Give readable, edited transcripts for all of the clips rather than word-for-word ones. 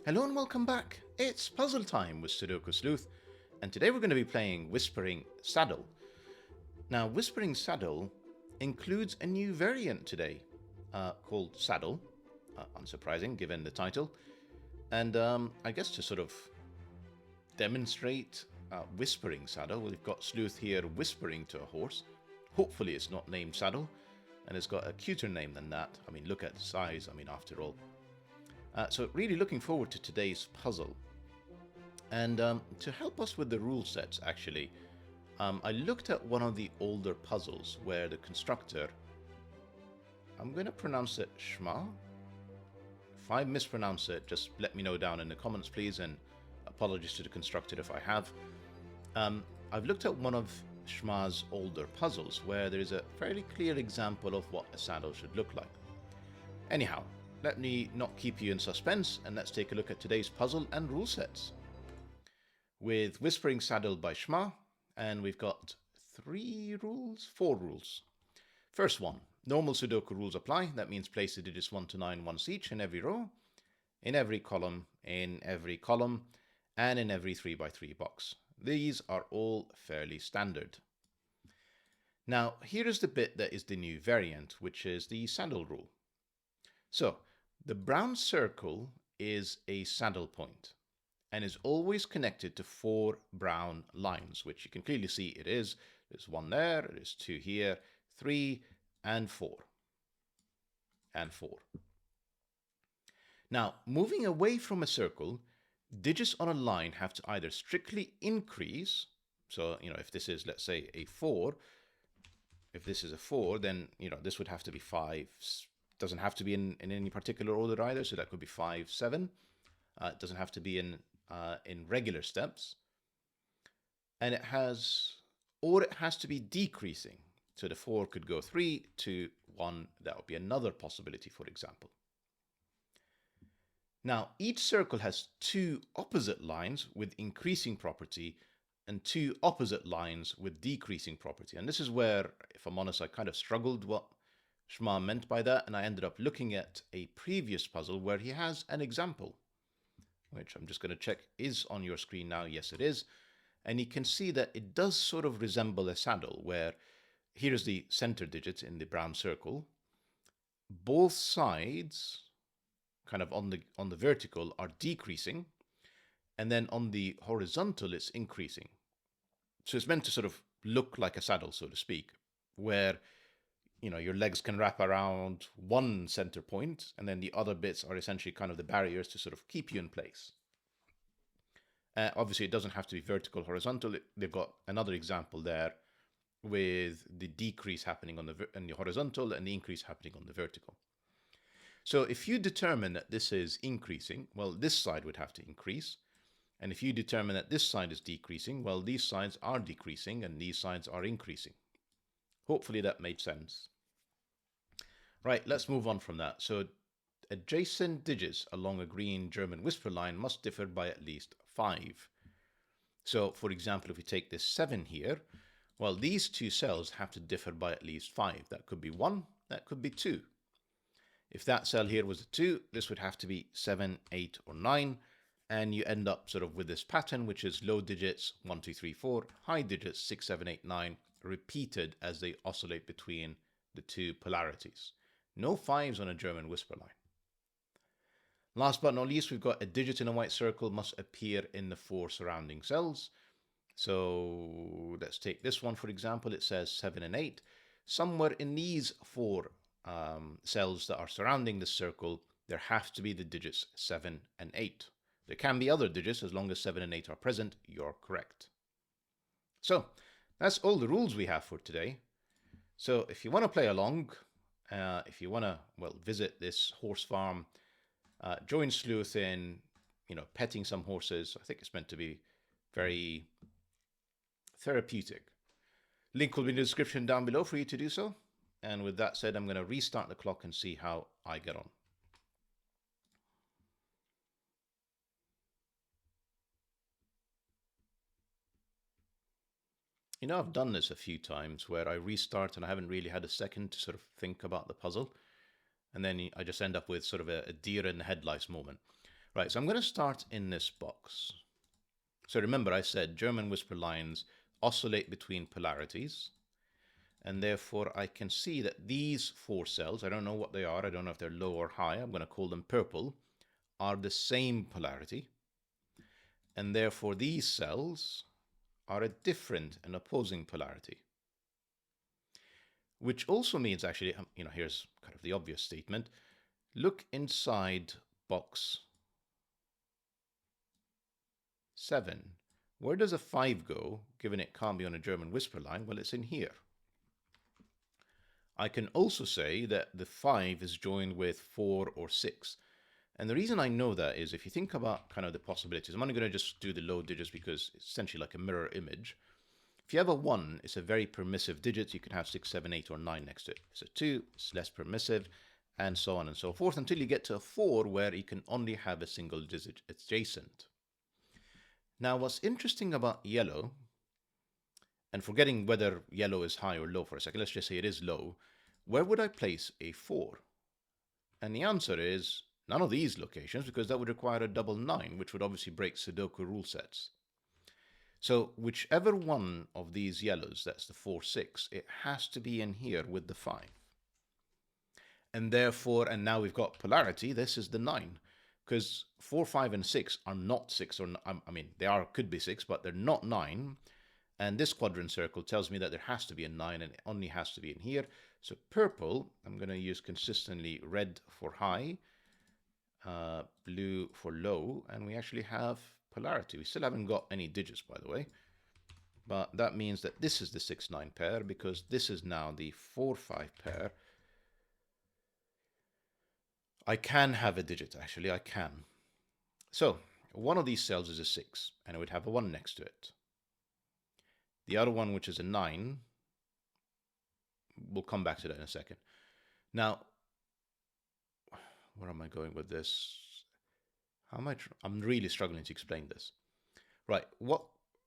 Hello and welcome back. It's puzzle time with Sudoku Sleuth, and today we're going to be playing Whispering Saddle. Now, Whispering Saddle includes a new variant today called Saddle, unsurprising given the title, and I guess to sort of demonstrate Whispering Saddle, we've got Sleuth here whispering to a horse. Hopefully it's not named Saddle, and it's got a cuter name than that. I mean, look at the size, after all. So really looking forward to today's puzzle. And to help us with the rule sets, actually, I looked at one of the older puzzles where the constructor, I'm going to pronounce it Schma. If I mispronounce it, just let me know down in the comments, please, and apologies to the constructor if I have. I've looked at one of Schma's older puzzles where there is a fairly clear example of what a saddle should look like. Anyhow, let me not keep you in suspense, and let's take a look at today's puzzle and rule sets. With Whispering Saddle by Schma, and we've got four rules. First one, normal Sudoku rules apply. That means place the digits 1 to 9 once each in every row, in every column, and in every 3x3 box. These are all fairly standard. Now, here is the bit that is the new variant, which is the saddle rule. So, the brown circle is a saddle point and is always connected to 4 brown lines, which you can clearly see it is. There's 1 there, there's 2 here, 3, and 4. And 4. Now, moving away from a circle, digits on a line have to either strictly increase, so, if this is, let's say, a 4, if this is a 4, then, this would have to be 5. Doesn't have to be in any particular order either, so that could be 5, 7. It doesn't have to be in regular steps. And it has to be decreasing. So the 4 could go 3, 2, 1. That would be another possibility, for example. Now, each circle has 2 opposite lines with increasing property and 2 opposite lines with decreasing property. And this is where, if I'm honest, I kind of struggled what Schma meant by that, and I ended up looking at a previous puzzle where he has an example, which I'm just going to check is on your screen now. Yes, it is. And you can see that it does sort of resemble a saddle, where here's the center digits in the brown circle. Both sides, kind of on the vertical, are decreasing, and then on the horizontal it's increasing. So it's meant to sort of look like a saddle, so to speak, where your legs can wrap around one center point, and then the other bits are essentially kind of the barriers to sort of keep you in place. Obviously, it doesn't have to be vertical, horizontal. They've got another example there with the decrease happening on the horizontal and the increase happening on the vertical. So if you determine that this is increasing, well, this side would have to increase. And if you determine that this side is decreasing, well, these sides are decreasing and these sides are increasing. Hopefully that made sense. Right, let's move on from that. So adjacent digits along a green German whisper line must differ by at least 5. So, for example, if we take this 7 here, well, these 2 cells have to differ by at least 5. That could be 1, that could be 2. If that cell here was a 2, this would have to be 7, 8, or 9. And you end up sort of with this pattern, which is low digits 1, 2, 3, 4, high digits 6, 7, 8, 9, repeated as they oscillate between the 2 polarities. No 5s on a German whisper line. Last but not least, we've got a digit in a white circle must appear in the 4 surrounding cells. So let's take this one, for example. It says 7 and 8. Somewhere in these 4 cells that are surrounding the circle, there have to be the digits 7 and 8. There can be other digits as long as 7 and 8 are present. You're correct. So that's all the rules we have for today. So if you want to play along, if you want to, visit this horse farm, join Sleuth in, petting some horses. I think it's meant to be very therapeutic. Link will be in the description down below for you to do so. And with that said, I'm going to restart the clock and see how I get on. I've done this a few times where I restart and I haven't really had a second to sort of think about the puzzle. And then I just end up with sort of a deer in the headlights moment. Right, so I'm going to start in this box. So remember I said German whisper lines oscillate between polarities, and therefore I can see that these 4 cells, I don't know what they are, I don't know if they're low or high, I'm going to call them purple, are the same polarity, and therefore these cells are a different and opposing polarity. Which also means, actually, here's kind of the obvious statement. Look inside box 7. Where does a 5 go, given it can't be on a German whisper line? Well, it's in here. I can also say that the 5 is joined with 4 or 6. And the reason I know that is if you think about kind of the possibilities, I'm only going to just do the low digits because it's essentially like a mirror image. If you have a 1, it's a very permissive digit. You can have 6, 7, 8, or 9 next to it. If it's a 2, it's less permissive, and so on and so forth, until you get to a 4 where you can only have a single digit adjacent. Now, what's interesting about yellow, and forgetting whether yellow is high or low for a second, let's just say it is low, where would I place a 4? And the answer is none of these locations, because that would require a double 9, which would obviously break Sudoku rule sets. So whichever one of these yellows, that's the 4, 6, it has to be in here with the 5. And therefore, and now we've got polarity, this is the 9. Because 4, 5, and 6 are not 6, or I mean, they are could be 6, but they're not 9. And this quadrant circle tells me that there has to be a 9, and it only has to be in here. So purple, I'm going to use consistently red for high, blue for low, and we actually have polarity. We still haven't got any digits, by the way. But that means that this is the 6-9 pair, because this is now the 4-5 pair. I can have a digit, actually, I can. So one of these cells is a 6, and it would have a 1 next to it. The other one, which is a 9, we'll come back to that in a second. Now, where am I going with this? I'm really struggling to explain this. Right,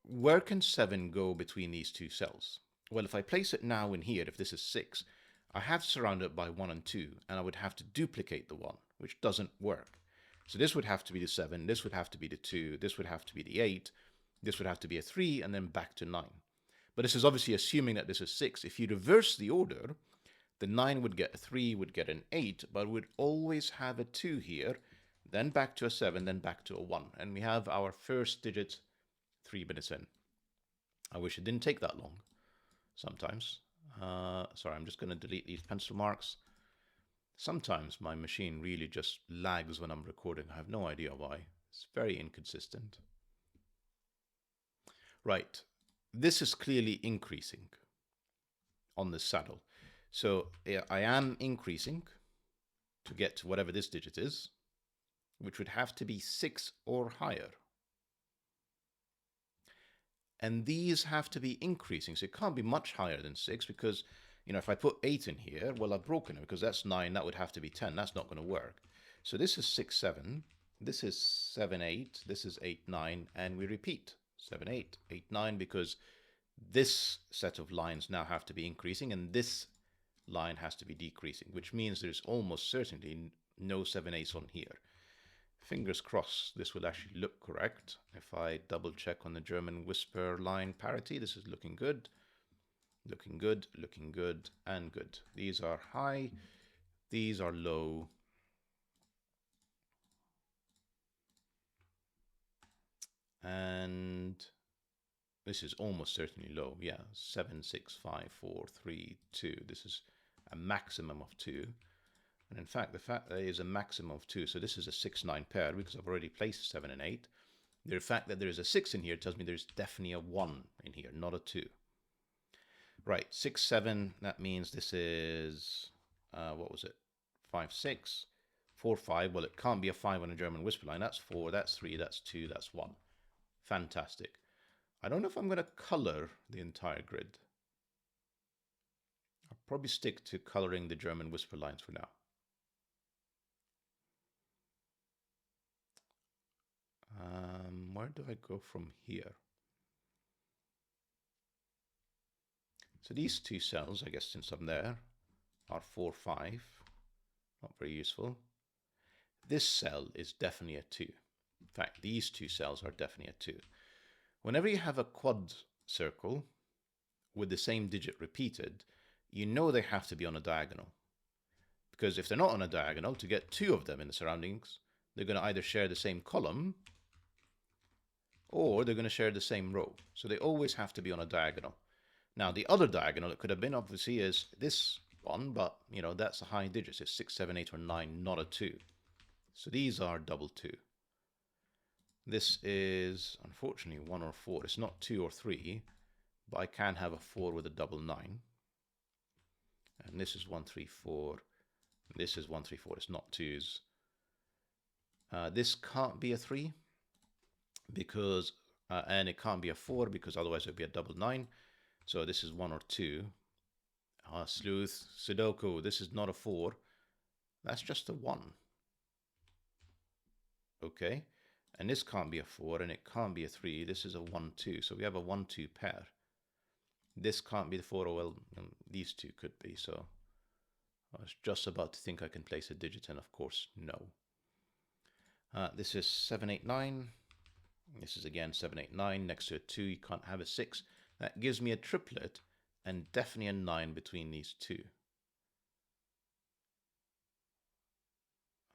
where can 7 go between these two cells? Well, if I place it now in here, if this is 6, I have to surround it by 1 and 2, and I would have to duplicate the 1, which doesn't work. So this would have to be the 7, this would have to be the 2, this would have to be the 8, this would have to be a 3, and then back to 9. But this is obviously assuming that this is 6. If you reverse the order, the 9 would get a 3, would get an 8, but would always have a 2 here, then back to a 7, then back to a 1. And we have our first digit 3 minutes in. I wish it didn't take that long sometimes. Sorry, I'm just going to delete these pencil marks. Sometimes my machine really just lags when I'm recording. I have no idea why. It's very inconsistent. Right, this is clearly increasing on this saddle. So I am increasing to get to whatever this digit is, which would have to be 6 or higher. And these have to be increasing, so it can't be much higher than 6, because, if I put 8 in here, well, I've broken it, because that's 9, that would have to be 10. That's not going to work. So this is 6, 7, this is 7, 8, this is 8, 9, and we repeat 7, 8, 8, 9, because this set of lines now have to be increasing, and this line has to be decreasing, which means there's almost certainly no 7, 8s on here. Fingers crossed this will actually look correct. If I double check on the German whisper line parity, this is looking good, looking good, looking good, and good. These are high, these are low. And this is almost certainly low. Yeah, 7, 6, 5, 4, 3, 2. This is a maximum of 2. And in fact, the fact that there is a maximum of 2, so this is a 6, 9 pair, because I've already placed 7 and 8. The fact that there is a 6 in here tells me there's definitely a 1 in here, not a 2. Right, 6, 7, that means this is, what was it? 5, 6, 4, 5. Well, it can't be a 5 on a German whisper line. That's 4, that's 3, that's 2, that's 1. Fantastic. I don't know if I'm going to color the entire grid. I'll probably stick to coloring the German whisper lines for now. Where do I go from here? So these two cells, I guess since I'm there, are 4, 5. Not very useful. this cell is definitely a 2. In fact, these two cells are definitely a 2. Whenever you have a quad circle with the same digit repeated, you know they have to be on a diagonal. Because if they're not on a diagonal, to get 2 of them in the surroundings, they're going to either share the same column or they're going to share the same row. So they always have to be on a diagonal. Now, the other diagonal it could have been obviously is this one, but that's a high digit. It's 6, 7, 8, or 9, not a 2. So these are double 2. This is unfortunately 1 or 4. It's not 2 or 3, but I can have a 4 with a double 9. And this is 1, 3, 4. This is 1, 3, 4. It's not 2s. This can't be a 3 because, and it can't be a 4 because otherwise it would be a double 9. So this is 1 or 2. Sleuth, Sudoku, this is not a 4. That's just a 1. Okay. And this can't be a 4 and it can't be a 3. This is a 1, 2. So we have a 1, 2 pair. This can't be the 4. Oh, well, these two could be. So I was just about to think I can place a digit and of course, no. This is 7, 8, 9. This is again 7, 8, 9. Next to a 2, you can't have a 6. That gives me a triplet and definitely a 9 between these two.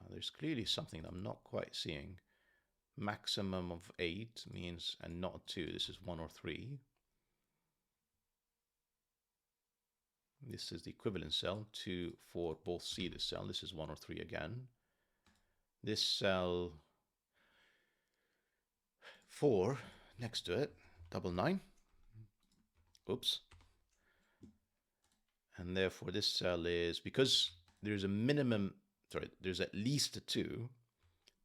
There's clearly something I'm not quite seeing. Maximum of 8 means, and not 2, this is 1 or 3. This is the equivalent cell, 2, 4, both see this cell. This is 1 or 3 again. This cell, 4, next to it, double 9. Oops. And therefore this cell is, because there's a minimum, there's at least a 2,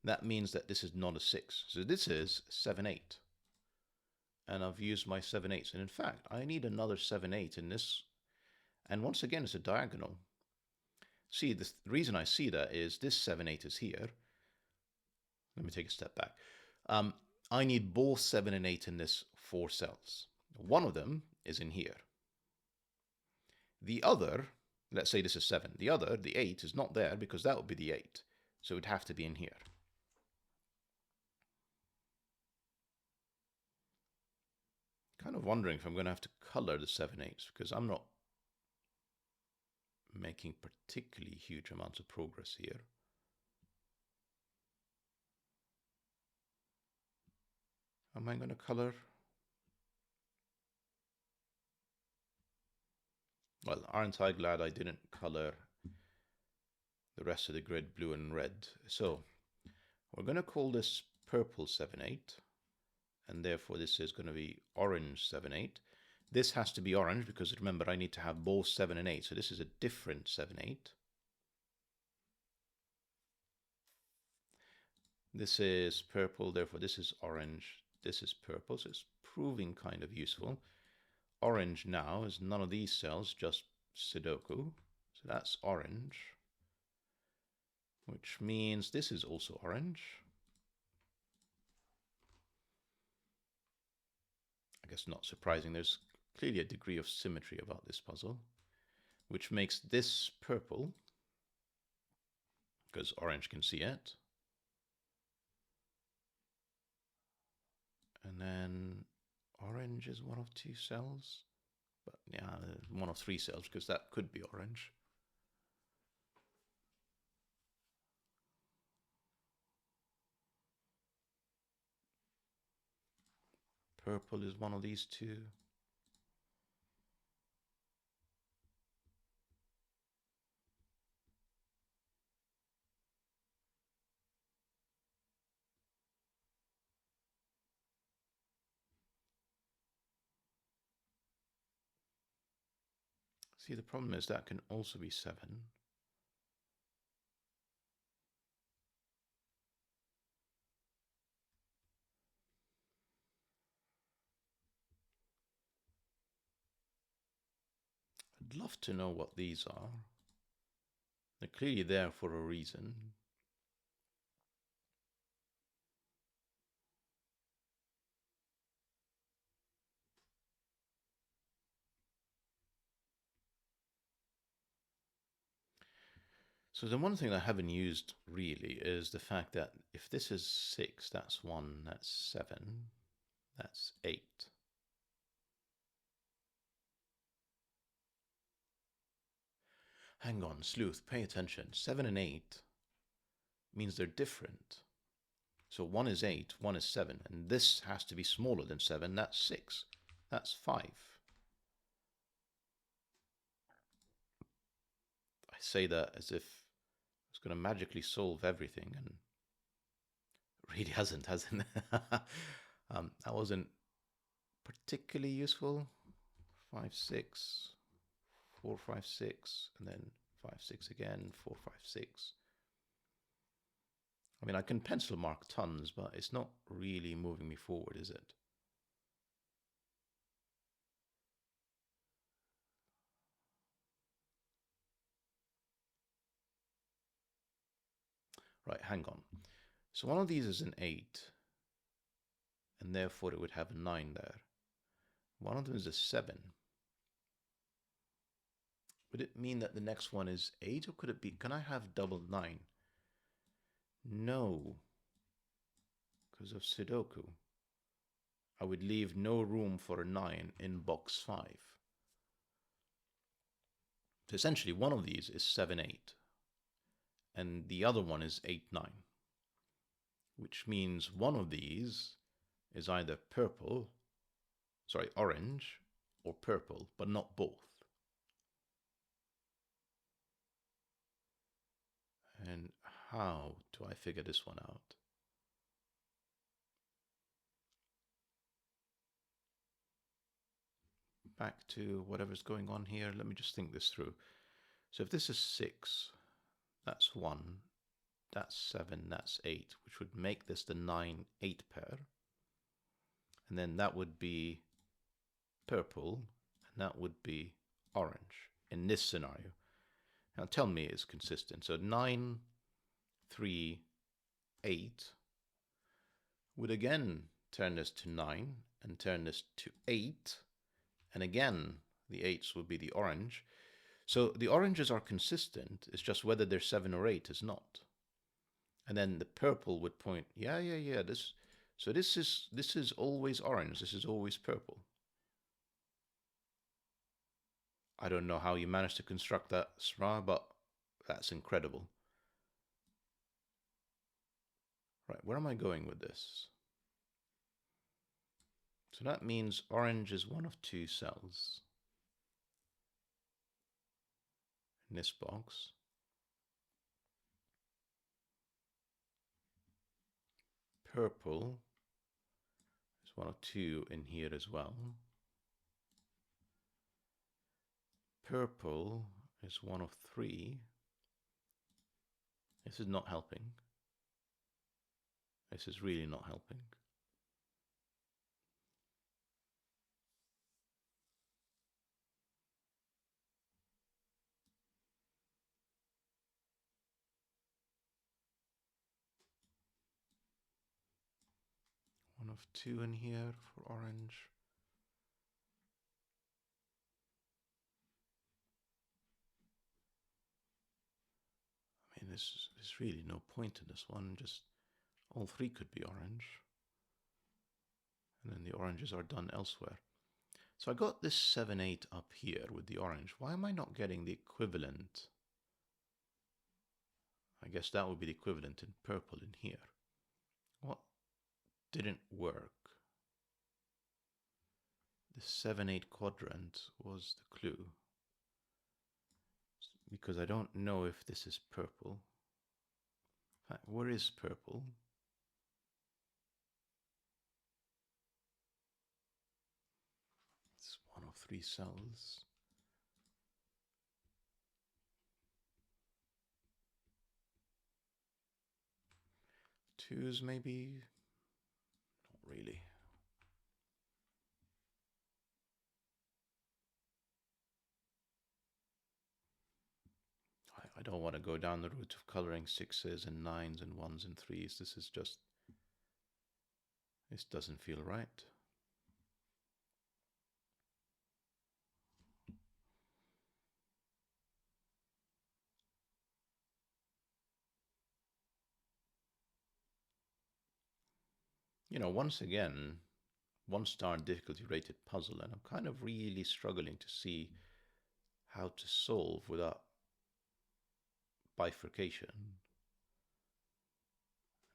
that means that this is not a 6. So this is 7, 8. And I've used my 7, 8s. And in fact, I need another 7, 8 in this. And once again, it's a diagonal. See, the reason I see that is this 7, 8 is here. Let me take a step back. I need both 7 and 8 in this 4 cells. One of them is in here. The other, let's say this is 7. The other, the 8, is not there because that would be the 8. So it would have to be in here. Kind of wondering if I'm going to have to color the 7, 8s because I'm not making particularly huge amounts of progress here. Am I going to color? Well, aren't I glad I didn't color the rest of the grid blue and red? So we're going to call this purple 7, 8. And therefore this is going to be orange 7, 8. This has to be orange because remember I need to have both 7 and 8. So this is a different 7, 8. This is purple, therefore this is orange. This is purple, so it's proving kind of useful. Orange now is none of these cells, just Sudoku. So that's orange, which means this is also orange. I guess not surprising, there's clearly a degree of symmetry about this puzzle, which makes this purple, because orange can see it. And then orange is one of 2 cells, but yeah, one of 3 cells because that could be orange. Purple is one of these 2. See, the problem is that can also be 7. I'd love to know what these are. They're clearly there for a reason. So the one thing I haven't used really is the fact that if this is 6, that's 1, that's 7, that's 8. Hang on, Sleuth, pay attention. 7 and 8 means they're different. So 1 is 8, 1 is 7, and this has to be smaller than 7, that's 6, that's 5. I say that as if it's going to magically solve everything, and it really hasn't, hasn't it? That wasn't particularly useful. 5, 6, 4, 5, 6, and then 5, 6 again, 4, 5, 6. I mean, I can pencil mark tons, but it's not really moving me forward, is it? Right, hang on. So one of these is an 8, and therefore it would have a 9 there. One of them is a 7. Would it mean that the next one is 8, or could it be, can I have double 9? No, because of Sudoku. I would leave no room for a 9 in box 5. So essentially one of these is 7, 8, and the other one is 8, 9, which means one of these is either orange, or purple, but not both. And how do I figure this one out? Back to whatever's going on here. Let me just think this through. So if this is 6, that's 1, that's 7, that's 8, which would make this the 9, 8 pair. And then that would be purple, and that would be orange in this scenario. Now tell me it's consistent. So 9, 3, 8 would again turn this to 9 and turn this to 8. And again, the 8s would be the orange. So the oranges are consistent. It's just whether they're 7 or 8 is not. And then the purple would point, yeah. So this is always orange. This is always purple. I don't know how you managed to construct that, Schma, but that's incredible. Right, where am I going with this? So that means orange is one of 2 cells in this box. Purple is one of 2 in here as well. Purple is one of 3. This is not helping. This is really not helping. One of 2 in here for orange. I mean, there's really no point in this one. Just all 3 could be orange. And then the oranges are done elsewhere. So I got this 7, 8 up here with the orange. Why am I not getting the equivalent? I guess that would be the equivalent in purple in here. What didn't work? The 7, 8 quadrant was the clue. Because I don't know if this is purple. In fact, where is purple? It's one of 3 cells. Twos maybe? Not really. I don't want to go down the route of coloring 6s and 9s and 1s and 3s. This doesn't feel right. once again, 1-star difficulty rated puzzle, and I'm kind of really struggling to see how to solve without bifurcation.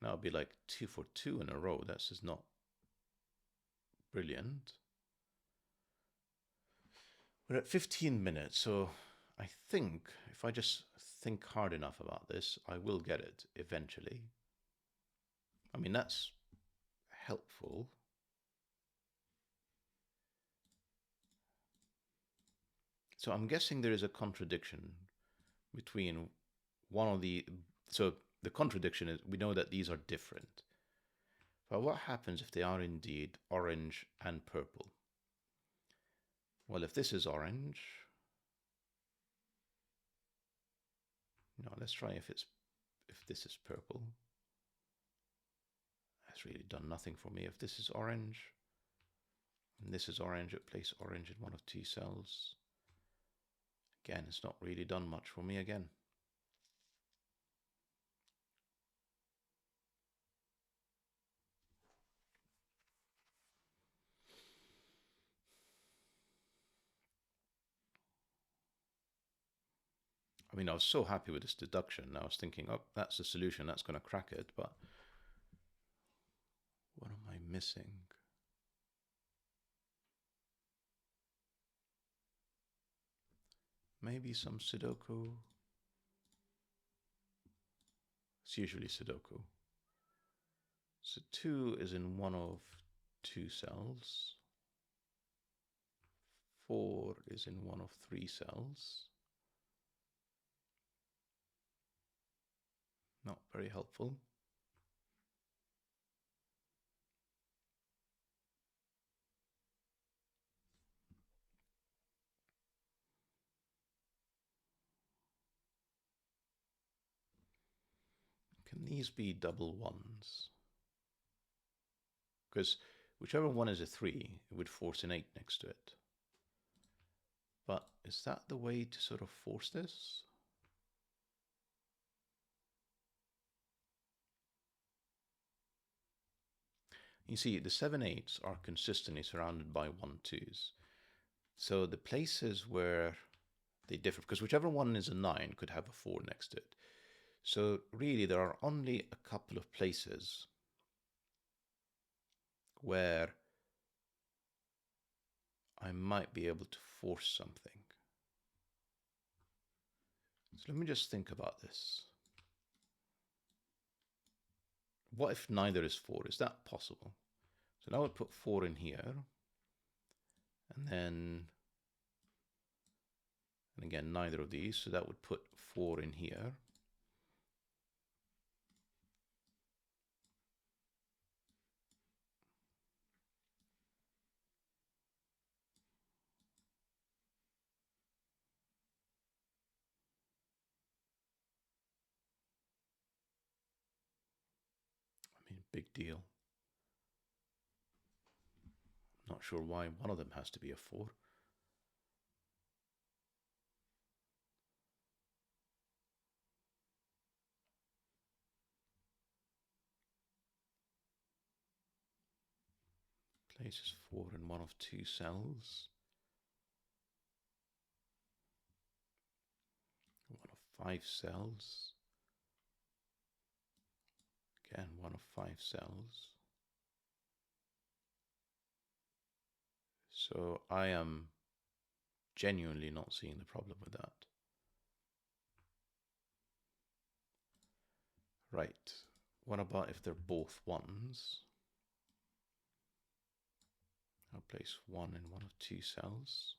Now it'll be like 2 for 2 in a row. That's just not brilliant. We're at 15 minutes, so I think if I just think hard enough about this, I will get it eventually. I mean, that's helpful. So I'm guessing there is a contradiction between one of the... So the contradiction is we know that these are different. But what happens if they are indeed orange and purple? Well, if this is orange... No, let's try if this is purple. That's really done nothing for me. If this is orange and this is orange, it place orange in one of 2 cells. Again, it's not really done much for me again. I mean, I was so happy with this deduction. I was thinking, oh, that's the solution. That's going to crack it. But what am I missing? Maybe some Sudoku. It's usually Sudoku. So 2 is in one of 2 cells. 4 is in one of 3 cells. Not very helpful. Can these be double 1s? Because whichever one is a 3, it would force an 8 next to it. But is that the way to sort of force this? You see, the 7/8s are consistently surrounded by 1/2s. So the places where they differ, because whichever one is a 9 could have a 4 next to it. So really there are only a couple of places where I might be able to force something. So let me just think about this. What if neither is 4? Is that possible? So now I would put 4 in here. And then, and again, neither of these. So that would put 4 in here. I mean, big deal. Not sure why one of them has to be a 4. Places 4 in one of 2 cells. One of 5 cells. Again, one of 5 cells. So I am genuinely not seeing the problem with that. Right. What about if they're both 1s? I'll place 1 in one of 2 cells.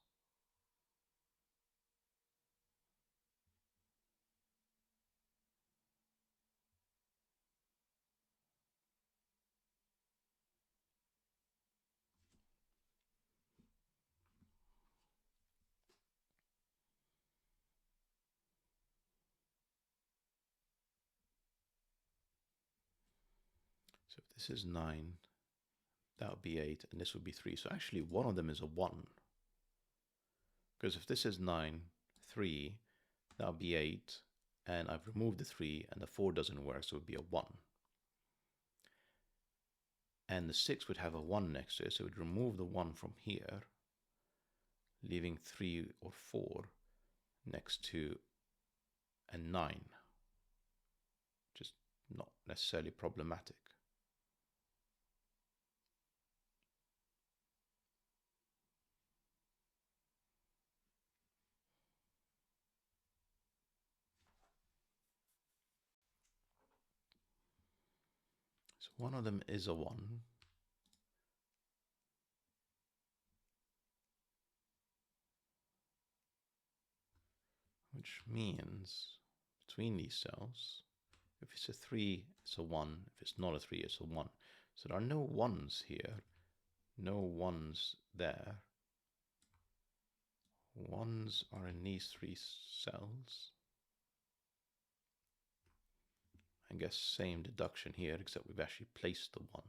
So if this is 9, that would be 8, and this would be 3. So actually one of them is a 1. Because if this is 9, 3, that would be 8, and I've removed the 3, and the 4 doesn't work, so it would be a 1. And the 6 would have a 1 next to it, so it would remove the 1 from here, leaving 3 or 4 next to a 9. Just not necessarily problematic. So one of them is a 1. Which means between these cells, if it's a 3, it's a 1. If it's not a 3, it's a 1. So there are no 1s here, no 1s there. 1s are in these 3 cells. I guess same deduction here, except we've actually placed the 1.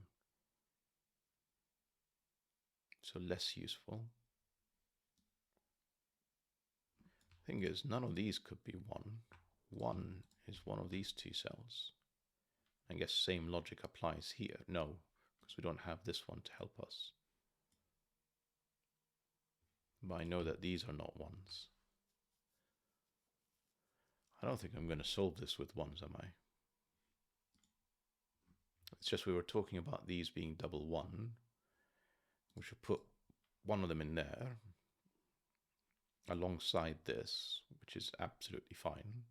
So less useful. Thing is, none of these could be 1. 1 is one of these 2 cells. I guess same logic applies here. No, because we don't have this one to help us. But I know that these are not 1s. I don't think I'm going to solve this with 1s, am I? It's just we were talking about these being double 1. We should put one of them in there alongside this, which is absolutely fine.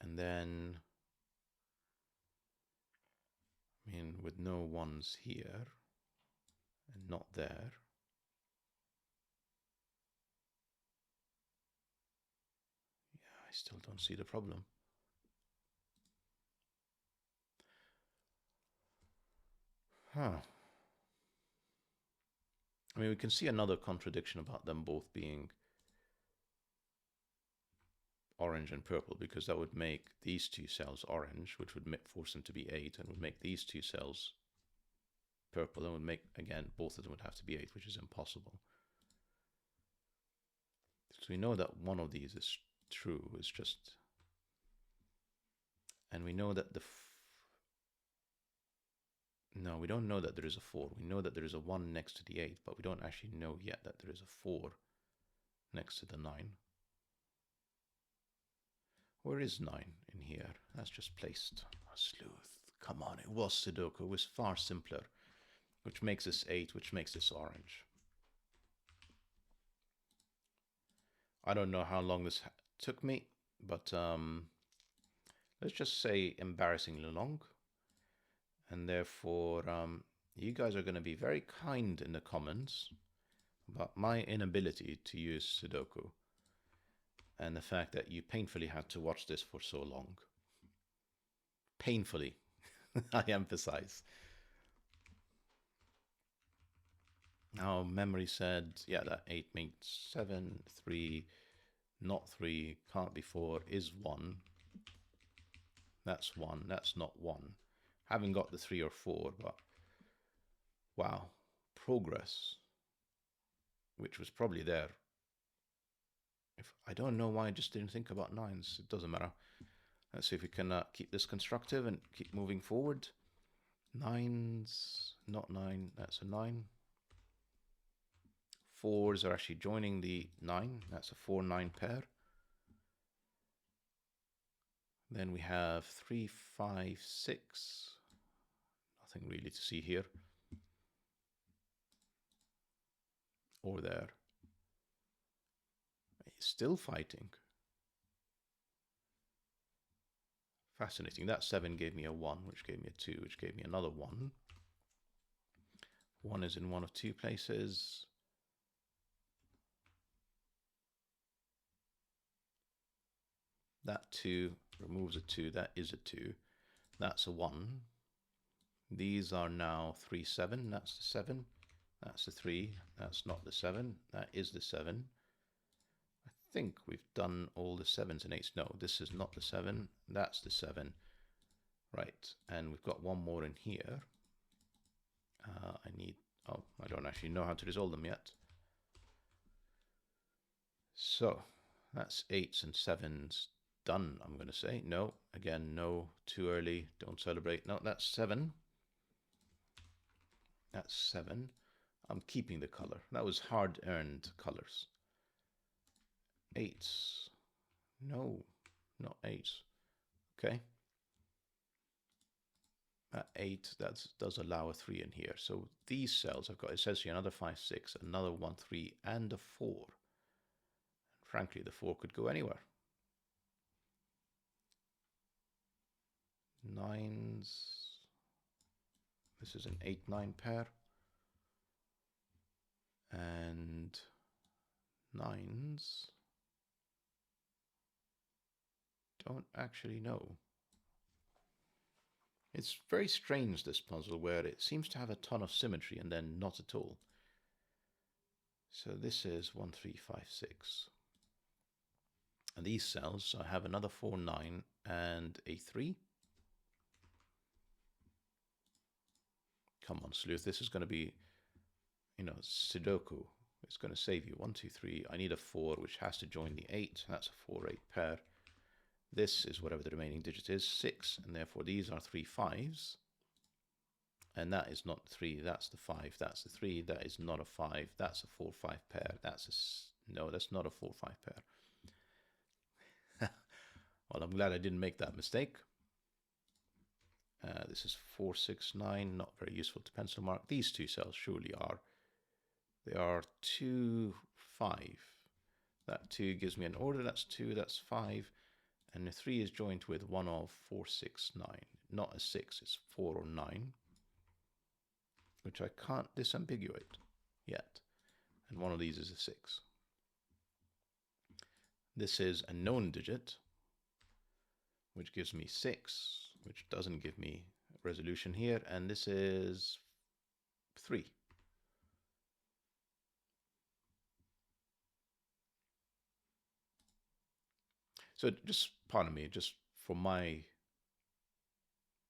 And then, I mean, with no 1s here and not there, yeah, I still don't see the problem. Huh. I mean, we can see another contradiction about them both being orange and purple, because that would make these 2 cells orange, which would force them to be 8, and would make these 2 cells purple, and would make, again, both of them would have to be 8, which is impossible. So we know that one of these is true, it's just, and we know that no, we don't know that there is a 4. We know that there is a 1 next to the 8, but we don't actually know yet that there is a 4 next to the 9. Where is 9 in here? That's just placed. Sleuth. Come on, it was Sudoku. It was far simpler. Which makes this 8, which makes this orange. I don't know how long this took me, but let's just say embarrassingly long. And therefore, you guys are going to be very kind in the comments about my inability to use Sudoku and the fact that you painfully had to watch this for so long. Painfully, I emphasize. Now, memory said, yeah, that 8 makes 7, 3, not 3, can't be 4, is 1. That's 1, that's not 1. Haven't got the 3 or 4, but wow, progress, which was probably there. I don't know why I just didn't think about 9s. It doesn't matter. Let's see if we can keep this constructive and keep moving forward. 9s, not 9, that's a 9. 4s are actually joining the 9. That's a 4-9 pair. Then we have 3, 5, 6. Nothing really to see here. Or there. He's still fighting. Fascinating. That 7 gave me a 1, which gave me a 2, which gave me another 1. 1 is in one of 2 places. That 2 removes a 2. That is a 2. That's a 1. These are now 3, 7. That's the 7. That's the 3. That's not the 7. That is the 7. I think we've done all the 7s and 8s. No, this is not the 7. That's the 7. Right, and we've got one more in here. I don't actually know how to resolve them yet. So that's 8s and 7s done, I'm going to say. No, again, no, too early, don't celebrate. No, that's 7. That's 7. I'm keeping the color. That was hard-earned colors. 8s. No, not 8s. Okay. At 8, that does allow a 3 in here. So these cells I've got, it says here another 5, 6, another 1, 3, and a 4. And frankly, the 4 could go anywhere. 9s. This is an 8, 9 pair. And 9s. Don't actually know. It's very strange, this puzzle, where it seems to have a ton of symmetry and then not at all. So this is 1, 3, 5, 6. And these cells, I have another 4, 9, and a 3. Come on, Sleuth, this is going to be, Sudoku. It's going to save you. 1, 2, 3. I need a 4, which has to join the 8. That's a 4, 8 pair. This is whatever the remaining digit is, 6. And therefore, these are 3 5s. And that is not 3. That's the 5. That's the 3. That is not a 5. That's a 4, 5 pair. No, that's not a 4, 5 pair. Well, I'm glad I didn't make that mistake. This is 4, 6, 9. Not very useful to pencil mark. These two cells surely are. They are 2, 5. That 2 gives me an order. That's 2. That's 5. And the 3 is joined with one of 4, 6, 9. Not a 6. It's 4 or 9. Which I can't disambiguate yet. And one of these is a 6. This is a known digit, which gives me 6, which doesn't give me resolution here. And this is 3. So just pardon me, just for my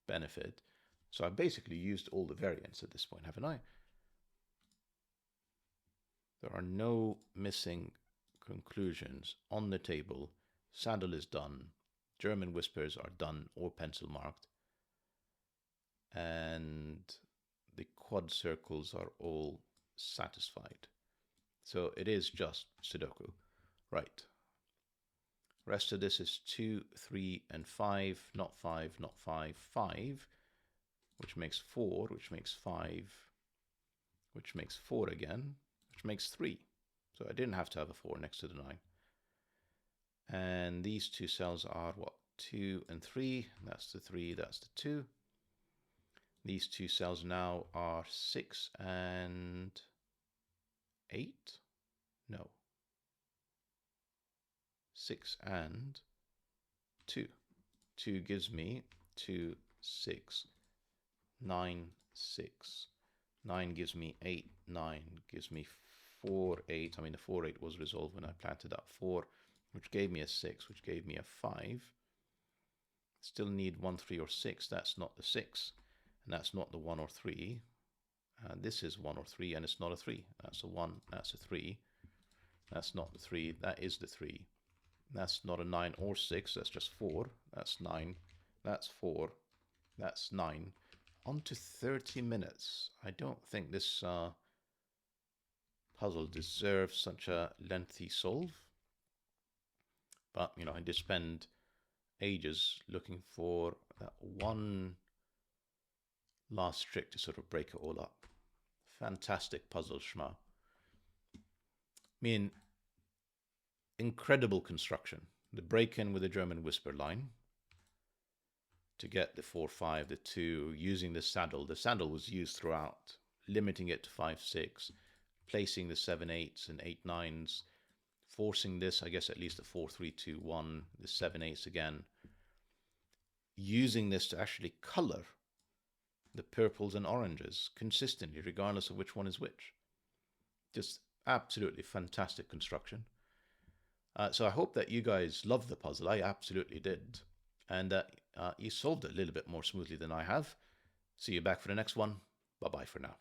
benefit. So I basically used all the variants at this point, haven't I? There are no missing conclusions on the table. Saddle is done. German whispers are done or pencil marked. And the quad circles are all satisfied. So it is just Sudoku. Right. Rest of this is 2, 3, and 5. Not 5, not 5, 5. Which makes 4, which makes 5. Which makes 4 again. Which makes 3. So I didn't have to have a 4 next to the 9. And these two cells are what? 2 and 3. That's the 3, that's the 2. These two cells now are 6 and 8? No. 6 and 2. 2 gives me 2, 6, 9, 6. 9 gives me 8, 9 gives me 4, 8. I mean, the 4, 8 was resolved when I planted up 4, which gave me a 6, which gave me a 5. Still need 1, 3, or 6. That's not the 6, and that's not the 1 or 3. This is 1 or 3, and it's not a 3. That's a 1, that's a 3. That's not the 3, that is the 3. That's not a 9 or 6, that's just 4. That's 9, that's 4, that's 9. On to 30 minutes. I don't think this puzzle deserves such a lengthy solve. But, I did spend ages looking for that one last trick to sort of break it all up. Fantastic puzzle, Schma. I mean, incredible construction. The break-in with the German whisper line to get the 4, 5, the 2, using the saddle. The saddle was used throughout, limiting it to 5, 6, placing the 7, 8s and 8, 9s, forcing this, I guess, at least a 4, 3, 2, 1, the 7, 8s again, using this to actually color the purples and oranges consistently, regardless of which one is which. Just absolutely fantastic construction. So I hope that you guys loved the puzzle. I absolutely did. And that you solved it a little bit more smoothly than I have. See you back for the next one. Bye-bye for now.